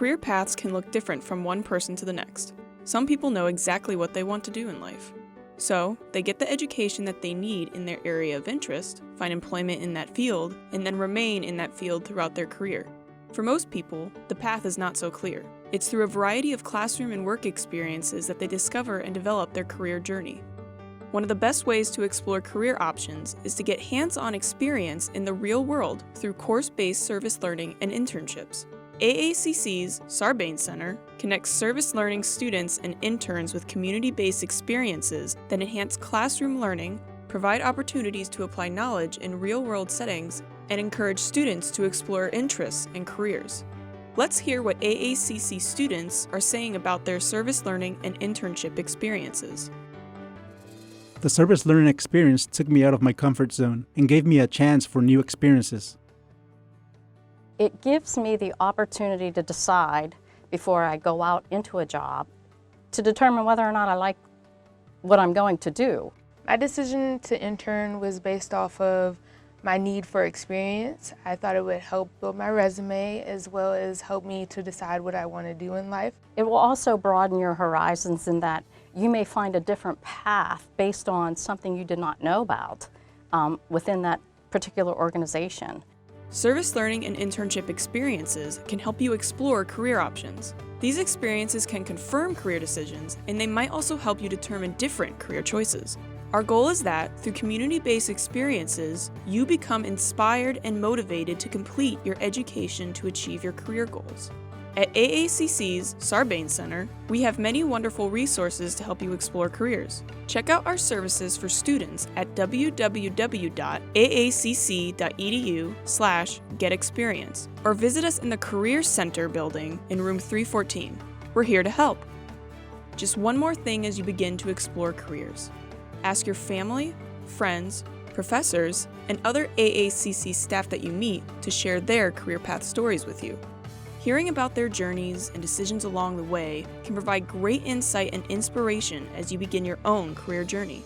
career paths can look different from one person to the next. Some people know exactly what they want to do in life. So, they get the education that they need in their area of interest, find employment in that field, and then remain in that field throughout their career. For most people, the path is not so clear. It's through a variety of classroom and work experiences that they discover and develop their career journey. One of the best ways to explore career options is to get hands-on experience in the real world through course-based service learning and internships. AACC's Sarbanes Center connects service learning students and interns with community-based experiences that enhance classroom learning, provide opportunities to apply knowledge in real-world settings, and encourage students to explore interests and careers. Let's hear what AACC students are saying about their service learning and internship experiences. The service learning experience took me out of my comfort zone and gave me a chance for new experiences. It gives me the opportunity to decide before I go out into a job to determine whether or not I like what I'm going to do. My decision to intern was based off of my need for experience. I thought it would help build my resume as well as help me to decide what I want to do in life. It will also broaden your horizons in that you may find a different path based on something you did not know about within that particular organization. Service learning and internship experiences can help you explore career options. These experiences can confirm career decisions, and they might also help you determine different career choices. Our goal is that, through community-based experiences, you become inspired and motivated to complete your education to achieve your career goals. At AACC's Sarbanes Center, we have many wonderful resources to help you explore careers. Check out our services for students at www.aacc.edu/getexperience or visit us in the Career Center building in room 314. We're here to help. Just one more thing as you begin to explore careers. Ask your family, friends, professors, and other AACC staff that you meet to share their career path stories with you. Hearing about their journeys and decisions along the way can provide great insight and inspiration as you begin your own career journey.